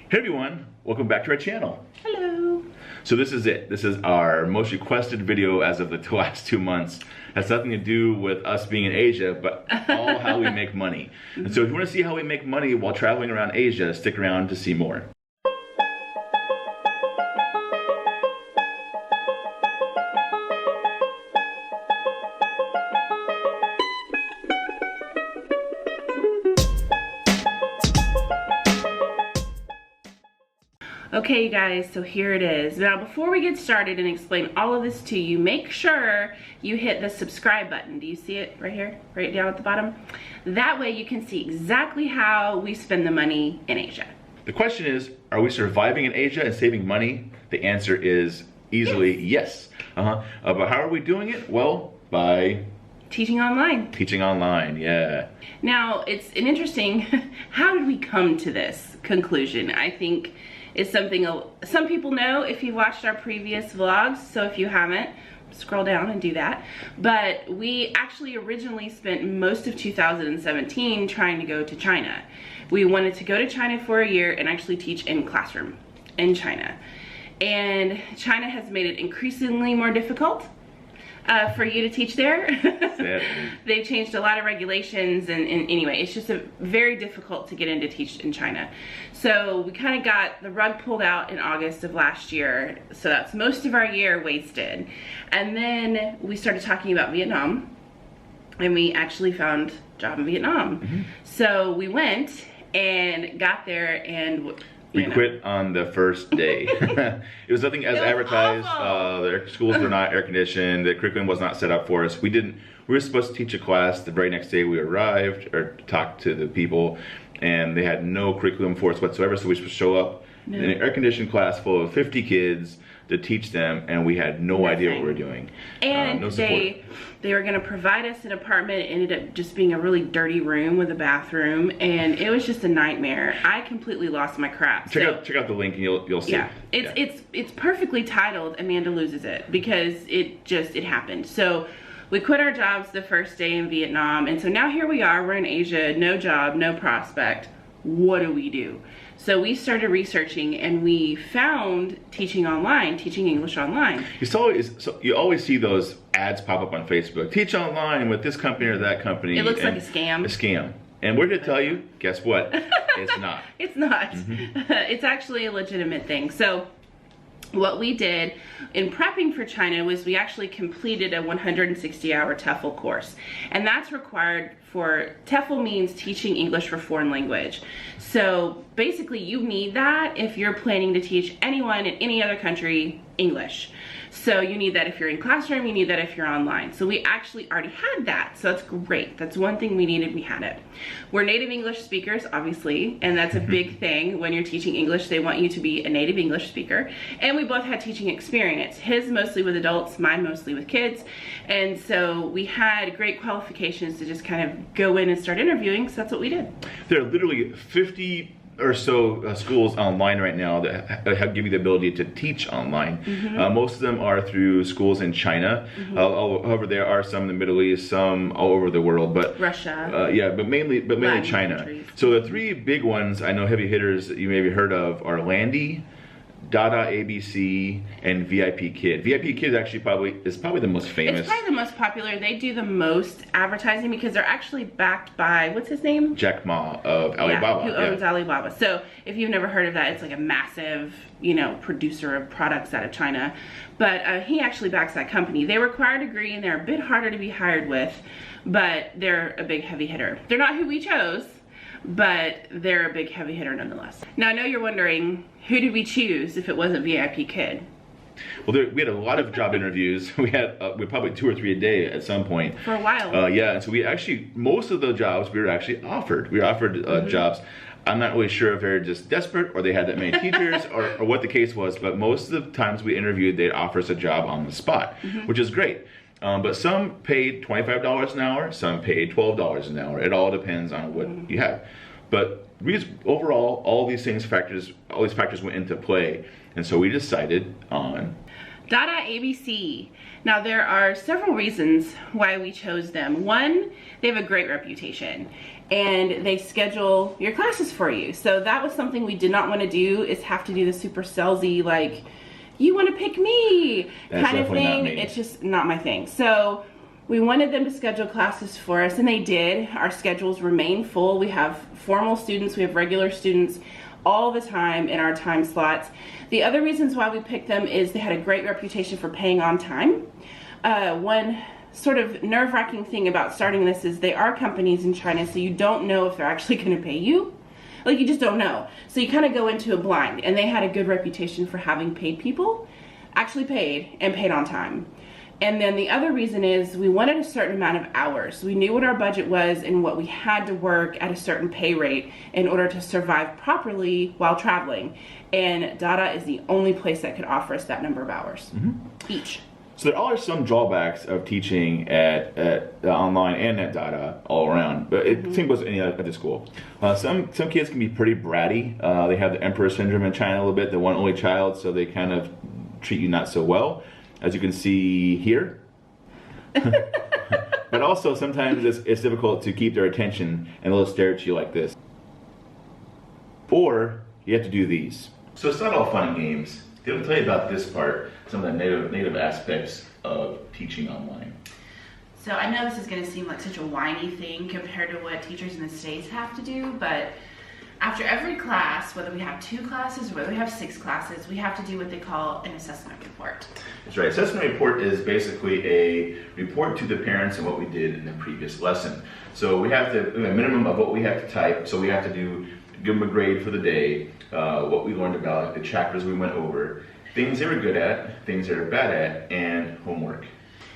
Hey everyone, welcome back to our channel. Hello. So this is it. This is our most requested video as of the last 2 months. Has nothing to do with us being in Asia, but all how we make money. And so if you want to see how we make money while traveling around Asia, stick around to see more. Okay, you guys, so here it is. Now, before we get started and explain all of this to you, make sure you hit the subscribe button. Do you see it right here, right down at the bottom? That way you can see exactly how we spend the money in Asia. The question is, are we surviving in Asia and saving money? The answer is easily yes. But how are we doing it? Well, by teaching online. Teaching online, yeah. Now, it's an interesting, how did we come to this conclusion? I think it's something some people know if you've watched our previous vlogs, so if you haven't, scroll down and do that. But we actually originally spent most of 2017 trying to go to China. We wanted to go to China for a year and actually teach in classroom in China. And China has made it increasingly more difficult for you to teach there. They've changed a lot of regulations, and anyway, it's just very difficult to get in to teach in China. So we kind of got the rug pulled out in August of last year, so that's most of our year wasted. And then we started talking about Vietnam, and we actually found a job in Vietnam. So we went and got there, and we quit on the first day. It was nothing as advertised. The schools were not air conditioned. The curriculum was not set up for us. We were supposed to teach a class. The very next day we arrived or talked to the people, and they had no curriculum for us whatsoever. So we supposed to show up in an air conditioned class full of 50 kids to teach them, and we had no idea what we were doing. And no support. They were going to provide us an apartment. It ended up just being a really dirty room with a bathroom, and it was just a nightmare. I completely lost my crap. Check out the link and you'll see. Yeah, it's perfectly titled Amanda Loses It, because it happened. So we quit our jobs the first day in Vietnam, and so now here we are. We're in Asia, no job, no prospect. What do we do? So we started researching, and we found teaching online, teaching English online. You always see those ads pop up on Facebook. Teach online with this company or that company. It looks like a scam. A scam. And we're here to tell you, guess what? It's not. It's not. It's actually a legitimate thing. So what we did in prepping for China was we actually completed a 160-hour TEFL course. And that's required for, TEFL means teaching English for foreign language. So basically you need that if you're planning to teach anyone in any other country English. So you need that if you're in classroom, you need that if you're online. So we actually already had that, so that's great. That's one thing we needed, we had it. We're native English speakers, obviously, and that's a big thing. When you're teaching English, they want you to be a native English speaker. And we both had teaching experience. His mostly with adults, mine mostly with kids. And so we had great qualifications to just kind of go in and start interviewing, so that's what we did. There are literally 50 or so schools online right now that give you the ability to teach online. Most of them are through schools in China. However, there are some in the Middle East, some all over the world, but Russia. Yeah, but mainly China. Countries. So the three big ones I know, heavy hitters that you maybe heard of, are Landy, Dada ABC, and VIP Kid. VIP Kid actually is probably the most famous. It's probably the most popular. They do the most advertising because they're actually backed by, what's his name? Jack Ma of Alibaba. Who owns Alibaba. So if you've never heard of that, it's like a massive, producer of products out of China. But he actually backs that company. They require a degree, and they're a bit harder to be hired with, but they're a big heavy hitter. They're not who we chose, but they're a big heavy hitter nonetheless. Now I know you're wondering, who did we choose if it wasn't VIP Kid? Well, we had a lot of job interviews. We had probably 2 or 3 a day at some point. For a while. Yeah, and so most of the jobs we were actually offered. We were offered jobs. I'm not really sure if they're just desperate or they had that many teachers or what the case was, but most of the times we interviewed, they'd offer us a job on the spot, which is great. But some paid $25 an hour, some paid $12 an hour. It all depends on what you have. But overall, all these factors went into play, and so we decided on Dada ABC. Now there are several reasons why we chose them. One, they have a great reputation. and they schedule your classes for you. So that was something we did not want to do, is have to do the super salesy, like, you want to pick me kind of thing. It's just not my thing. So we wanted them to schedule classes for us, and they did. Our schedules remain full. We have formal students, we have regular students all the time in our time slots. The other reasons why we picked them is they had a great reputation for paying on time. One sort of nerve-wracking thing about starting this is they are companies in China, so you don't know if they're actually going to pay you. Like, you just don't know. So you kind of go into it blind, and they had a good reputation for having paid people, actually paid, and paid on time. And then the other reason is we wanted a certain amount of hours. We knew what our budget was and what we had to work at a certain pay rate in order to survive properly while traveling. And Dada is the only place that could offer us that number of hours each. So there are some drawbacks of teaching at online and at Dada all around, but it same goes any other school. Some kids can be pretty bratty. They have the emperor syndrome in China a little bit, the one only child, so they kind of treat you not so well, as you can see here. But also sometimes it's difficult to keep their attention, and they'll stare at you like this. Or you have to do these. So it's not all fun and games. They will tell you about this part, some of the native aspects of teaching online. So I know this is going to seem like such a whiny thing compared to what teachers in the States have to do, but after every class, whether we have 2 classes or whether we have 6 classes, we have to do what they call an assessment report. That's right. Assessment report is basically a report to the parents on what we did in the previous lesson. So we have a minimum of what we have to type. So we have to give them a grade for the day, what we learned about, the chapters we went over, things they were good at, things they were bad at, and homework.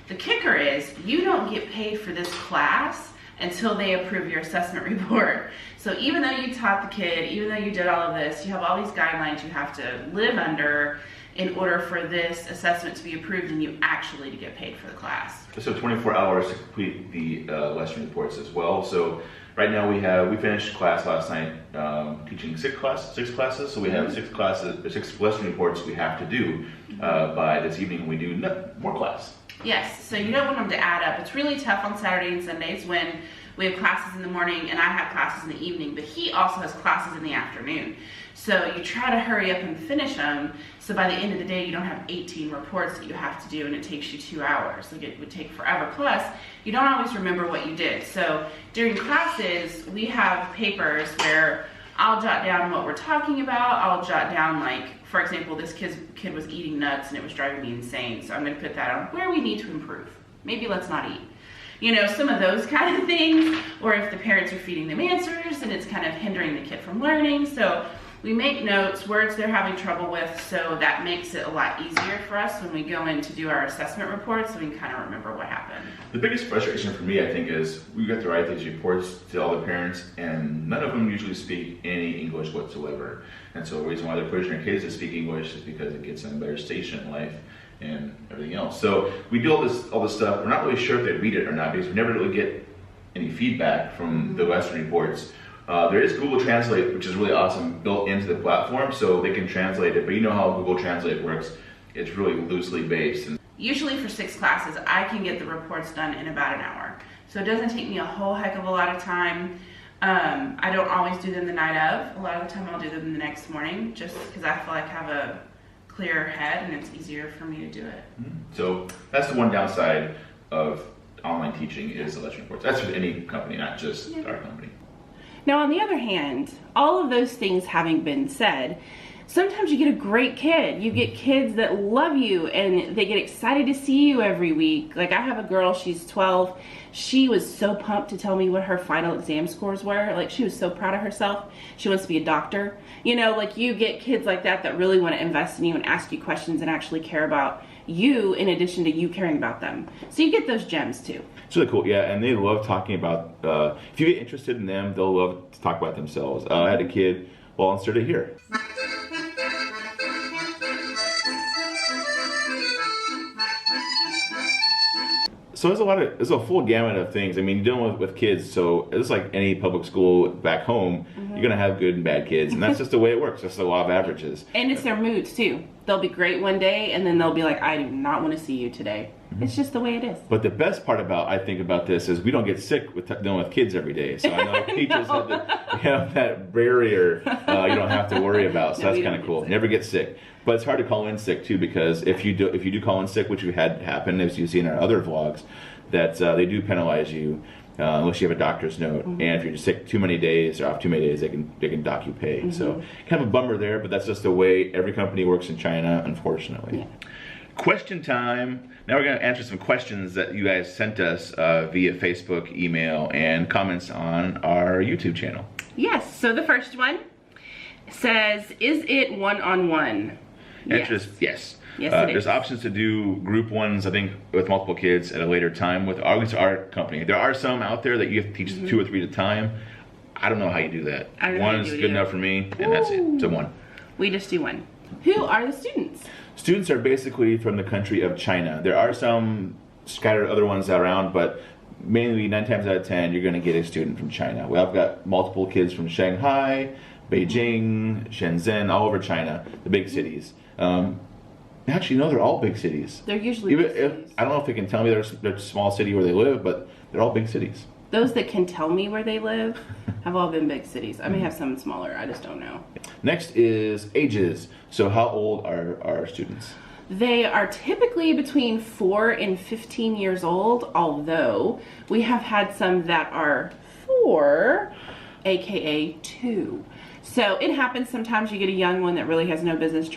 The kicker is you don't get paid for this class until they approve your assessment report. So even though you taught the kid, even though you did all of this, you have all these guidelines you have to live under in order for this assessment to be approved and you actually to get paid for the class. So 24 hours to complete the lesson reports as well. So right now we finished class last night teaching 6 classes. So we have 6 lesson reports we have to do by this evening when we do more class. Yes, so you don't want them to add up. It's really tough on Saturday and Sundays when we have classes in the morning and I have classes in the evening, but he also has classes in the afternoon. So you try to hurry up and finish them, so by the end of the day you don't have 18 reports that you have to do and it takes you 2 hours. Like, it would take forever. Plus, you don't always remember what you did. So during classes, we have papers where I'll jot down what we're talking about. I'll jot down, like, for example, this kid was eating nuts and it was driving me insane. So I'm going to put that on where we need to improve. Maybe let's not eat. You know, some of those kind of things. Or if the parents are feeding them answers and it's kind of hindering the kid from learning. So we make notes, words they're having trouble with, so that makes it a lot easier for us when we go in to do our assessment reports so we can kind of remember what happened. The biggest frustration for me, I think, is we got to write these reports to all the parents and none of them usually speak any English whatsoever. And so the reason why they're pushing their kids to speak English is because it gets them a better station in life and everything else. So we do all this stuff. We're not really sure if they read it or not because we never really get any feedback from the lesson reports. There is Google Translate, which is really awesome, built into the platform, so they can translate it. But you know how Google Translate works. It's really loosely based. Usually for 6 classes, I can get the reports done in about an hour. So it doesn't take me a whole heck of a lot of time. I don't always do them the night of. A lot of the time I'll do them the next morning, just because I feel like I have a clearer head and it's easier for me to do it. So that's the one downside of online teaching is the lesson reports. That's with any company, not just our company. Now, on the other hand, all of those things having been said, sometimes you get a great kid. You get kids that love you and they get excited to see you every week. Like, I have a girl, she's 12. She was so pumped to tell me what her final exam scores were. Like, she was so proud of herself. She wants to be a doctor. You know, like, you get kids like that that really want to invest in you and ask you questions and actually care about you in addition to you caring about them. So you get those gems too. It's really cool, yeah, and they love talking about, if you get interested in them, they'll love to talk about themselves. I had a kid, well, inserted here. So there's a full gamut of things. I mean, you're dealing with kids, so it's like any public school back home, you're gonna have good and bad kids, and that's just the way it works. That's the law of averages. And it's their moods too. They'll be great one day, and then they'll be like, I do not want to see you today. It's just the way it is. But the best part I think about this is we don't get sick with dealing with kids every day. So I know teachers have that barrier you don't have to worry about. So that's kind of cool. Never get sick. But it's hard to call in sick too, because if you do call in sick, which we've had happen, as you see in our other vlogs, that they do penalize you unless you have a doctor's note. And if you're sick too many days or off too many days, they can dock you pay. So kind of a bummer there, but that's just the way every company works in China, unfortunately. Yeah. Question time. Now we're going to answer some questions that you guys sent us via Facebook, email, and comments on our YouTube channel. Yes. So the first one says, "Is it one-on-one?" Yes. Yes, it there's is. options to do group ones, I think, with multiple kids at a later time with at least our company. There are some out there that you have to teach 2 or 3 at a time. I don't know how you do that. I don't know how One you is do it good either. enough for me, and that's it. So one. We just do one. Who are the students? Students are basically from the country of China. There are some scattered other ones around, but mainly 9 times out of 10, you're going to get a student from China. Well, I've got multiple kids from Shanghai, Beijing, Shenzhen, all over China, the big cities. Actually, no, they're all big cities. They're usually big cities. I don't know if they can tell me they're a small city where they live, but they're all big cities. Those that can tell me where they live have all been big cities. I may have some smaller, I just don't know. Next is ages. So how old are our students? They are typically between 4 and 15 years old, although we have had some that are 4, aka 2. So it happens sometimes you get a young one that really has no business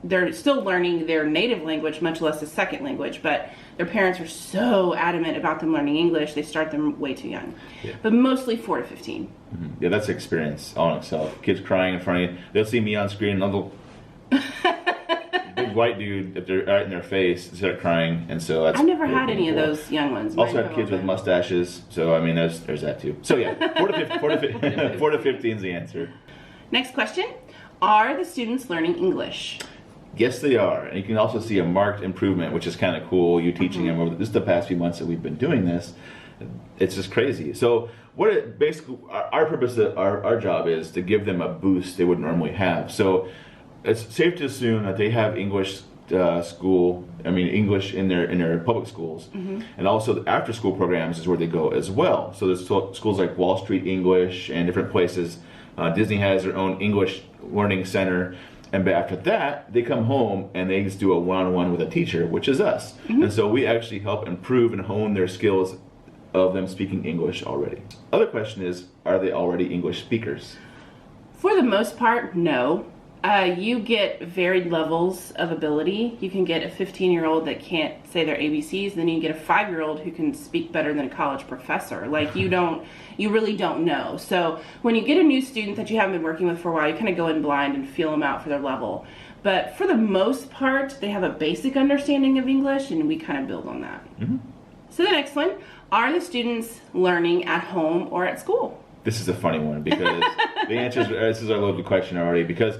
they're still learning their native language, much less a second language, but their parents are so adamant about them learning English, they start them way too young. Yeah. But mostly 4 to 15. Yeah, that's experience all in itself. Kids crying in front of you, they'll see me on screen, and they'll big white dude, if they're right in their face, start crying, and so that's. I've never had any of those young ones. Also have kids with mustaches, so I mean, there's that too. So yeah, 4 to 15 is the answer. Next question: are the students learning English? Yes, they are, and you can also see a marked improvement, which is kind of cool. You teaching them over the past few months that we've been doing this. It's just crazy. So basically our purpose, our job is to give them a boost they would normally have. So it's safe to assume that they have English English in their public schools, and also the after school programs is where they go as well. So there's schools like Wall Street English and different places. Disney has their own English learning center, and after that they come home and they just do a one-on-one with a teacher, which is us. And so we actually help improve and hone their skills of them speaking English already. Other question is, are they already English speakers? For the most part, no. You get varied levels of ability. You can get a 15-year-old that can't say their ABCs, then you get a 5-year-old who can speak better than a college professor. Like you really don't know. So when you get a new student that you haven't been working with for a while, you kind of go in blind and feel them out for their level. But for the most part, they have a basic understanding of English, and we kind of build on that. So the next one, are the students learning at home or at school? This is a funny one because the answer is, this is our loaded question already, because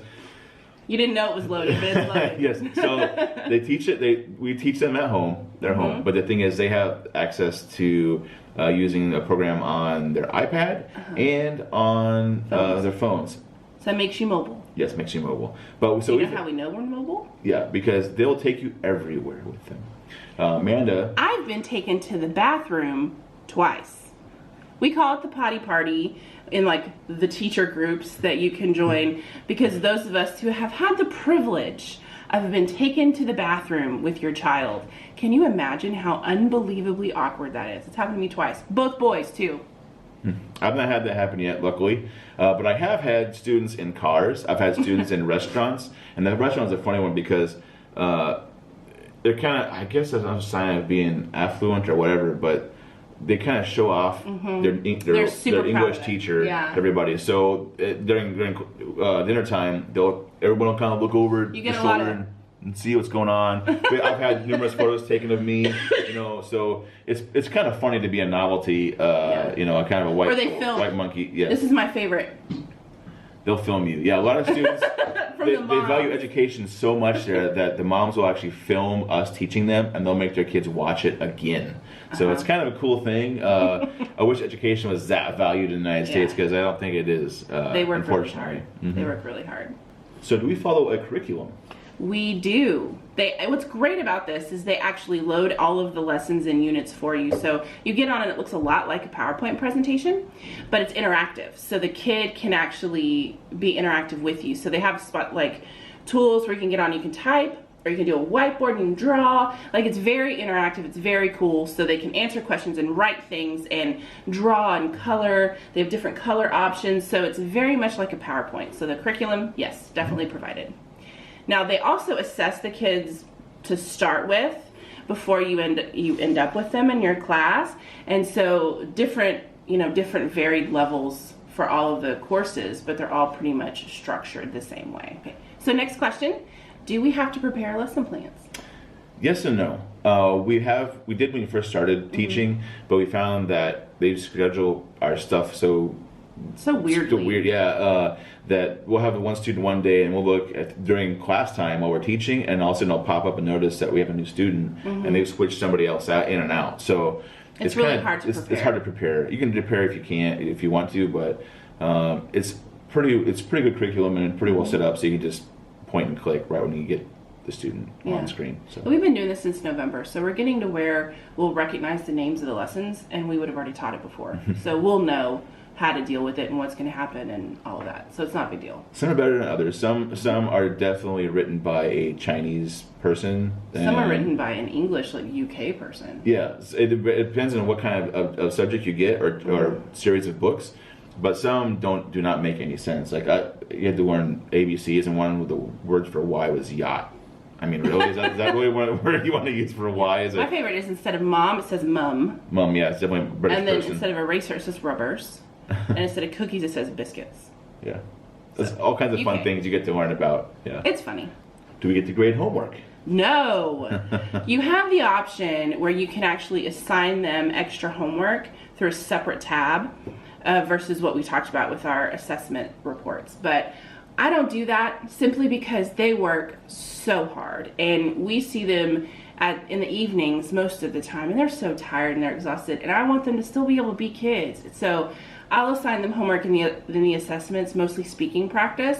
you didn't know it was loaded, but it's loaded. Yes, so they teach it. We teach them at home. They're home, but the thing is, they have access to using a program on their iPad and on their phones. So it makes you mobile. Yes, it makes you mobile. But so you know how we know we're mobile? Yeah, because they'll take you everywhere with them. Amanda, I've been taken to the bathroom twice. We call it the potty party in like the teacher groups that you can join, because those of us who have had the privilege of been taken to the bathroom with your child, can you imagine how unbelievably awkward that is? It's happened to me twice. Both boys too. I've not had that happen yet, luckily, but I have had students in cars. I've had students in restaurants, and the restaurant's a funny one because they're kind of, I guess that's a sign of being affluent or whatever, but they kind of show off their English teacher to everybody. So during dinner time, everyone will kind of look over the shoulder and see what's going on. I've had numerous photos taken of me, so it's kind of funny to be a novelty, a kind of a white monkey. Yes. This is my favorite. They'll film you. Yeah, a lot of students, they value education so much there that the moms will actually film us teaching them, and they'll make their kids watch it again. So it's kind of a cool thing. I wish education was that valued in the United States, because I don't think it is, they work unfortunately. Really hard. They work really hard. So do we follow a curriculum? We do. What's great about this is they actually load all of the lessons and units for you. So you get on and it looks a lot like a PowerPoint presentation, but it's interactive. So the kid can actually be interactive with you. So they have tools where you can get on, you can type, or you can do a whiteboard and you can draw. Like, it's very interactive, it's very cool. So they can answer questions and write things and draw and color. They have different color options. So it's very much like a PowerPoint. So the curriculum, yes, definitely provided. Now, they also assess the kids to start with before you end up with them in your class. And so different varied levels for all of the courses, but they're all pretty much structured the same way. Okay. So next question, do we have to prepare lesson plans? Yes and no. We did when we first started teaching, but we found that they schedule our stuff so weirdly. Weird, yeah. That we'll have one student one day, and we'll look at during class time while we're teaching, and all of a sudden I'll pop up and notice that we have a new student, and they've switched somebody else out in and out. So it's really hard to prepare. It's hard to prepare. You can prepare if you want to, but it's pretty good curriculum and pretty well set up, so you can just point and click right when you get the student on screen. So we've been doing this since November, so we're getting to where we'll recognize the names of the lessons, and we would have already taught it before, so we'll know how to deal with it and what's going to happen and all of that. So it's not a big deal. Some are better than others. Some are definitely written by a Chinese person. Some are written by an English, UK person. Yeah, it depends on what kind of subject you get or series of books. But some do not make any sense. Like you had to learn ABCs, and one with the word for Y was yacht. I mean, really, is that really what word you want to use for Y? My favorite is instead of mom, it says mum. Mum, yeah, it's definitely a British person. And then instead of eraser, it says rubbers. And instead of cookies, it says biscuits. Yeah. There's all kinds of fun things you get to learn about. Yeah. It's funny. Do we get to grade homework? No. You have the option where you can actually assign them extra homework through a separate tab versus what we talked about with our assessment reports. But I don't do that simply because they work so hard. And we see them in the evenings most of the time, and they're so tired and they're exhausted. And I want them to still be able to be kids. So I'll assign them homework in the assessments, mostly speaking practice,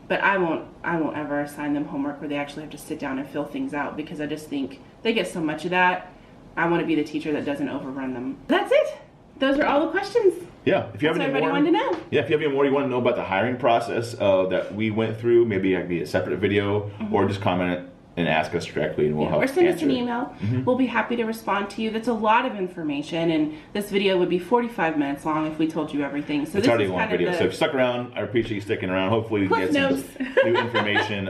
but I won't ever assign them homework where they actually have to sit down and fill things out, because I just think they get so much of that. I want to be the teacher that doesn't overrun them. That's it. Those are all the questions. Yeah, if you have any more, wanted to know. Yeah, if you have any more you want to know about the hiring process that we went through, maybe it could be a separate video, or just comment and ask us directly, and we'll help. Or send us an email. We'll be happy to respond to you. That's a lot of information, and this video would be 45 minutes long if we told you everything. So it's already a long video. So if you stuck around, I appreciate you sticking around. Hopefully, we can get some new information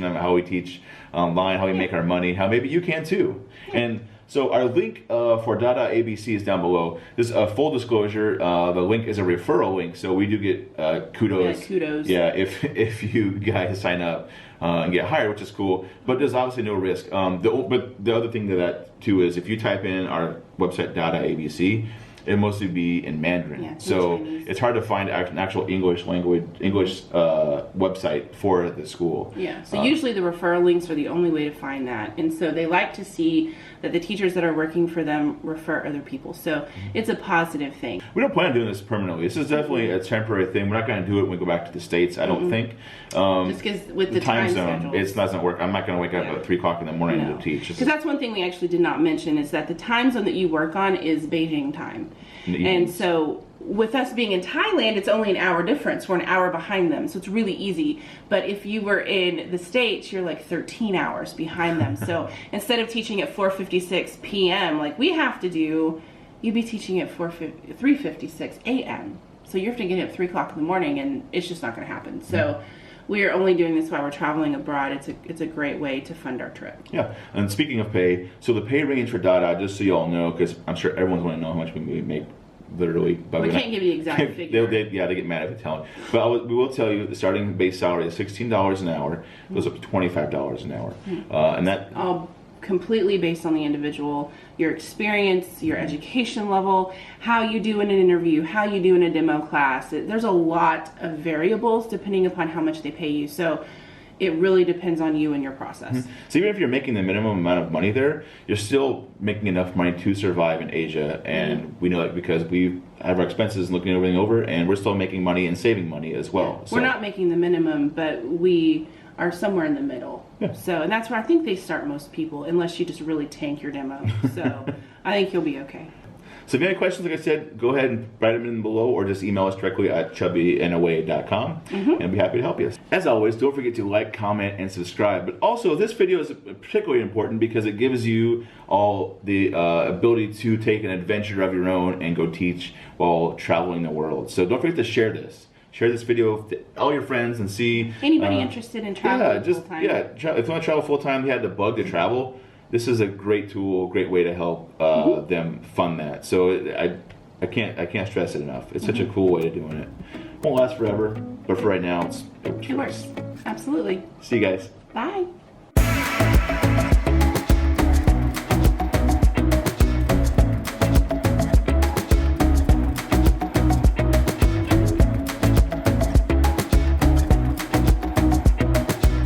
on how we teach online, how we make our money, how maybe you can too. And so our link for .abc is down below. This full disclosure, the link is a referral link, so we do get kudos. Yeah, kudos. Yeah, if you guys sign up and get hired, which is cool. But there's obviously no risk. But the other thing to that too is if you type in our website .abc, it'll mostly be in Mandarin. Yeah, so Chinese. It's hard to find an actual English website for the school. Yeah, so usually the referral links are the only way to find that. And so they like to see that the teachers that are working for them refer other people. So it's a positive thing. We don't plan on doing this permanently. This is definitely a temporary thing. We're not going to do it when we go back to the States, I don't think. Just because with the time zone, schedule. it doesn't work. I'm not going to wake up at 3 o'clock in the morning to teach. Because that's one thing we actually did not mention, is that the time zone that you work on is Beijing time. And so with us being in Thailand, it's only an hour difference. We're an hour behind them, so it's really easy. But if you were in the States, you're like 13 hours behind them. So instead of teaching at 4:56 p.m. like we have to do, you'd be teaching at 3:56 a.m. So you have to get up at 3 o'clock in the morning, and it's just not going to happen. So we are only doing this while we're traveling abroad. It's a great way to fund our trip. Yeah, and speaking of pay, so the pay range for Dada, just so you all know, because I'm sure everyone's want to know how much we make, literally. But we can't give you the exact figure. They get mad if we tell them. But we will tell you the starting base salary is $16 an hour, goes up to $25 an hour. And that... all completely based on the individual, your experience, your education level, how you do in an interview, how you do in a demo class. There's a lot of variables depending upon how much they pay you. So it really depends on you and your process. So even if you're making the minimum amount of money there, you're still making enough money to survive in Asia. And we know that because we have our expenses and looking everything over, and we're still making money and saving money as well. So we're not making the minimum, but we are somewhere in the middle. Yeah. So, and that's where I think they start most people, unless you just really tank your demo. So I think you'll be okay. So if you have any questions, like I said, go ahead and write them in below or just email us directly at chubbyandaway.com and I'll be happy to help you. As always, don't forget to like, comment, and subscribe. But also, this video is particularly important because it gives you all the ability to take an adventure of your own and go teach while traveling the world. So don't forget to share this. Share this video with all your friends and see... Anybody interested in traveling full-time? Yeah, if you want to travel full-time, you had the bug to travel, this is a great tool, great way to help them fund that. So I can't stress it enough. It's such a cool way of doing it. Won't last forever, but for right now, it works. It works. Absolutely. See you guys. Bye.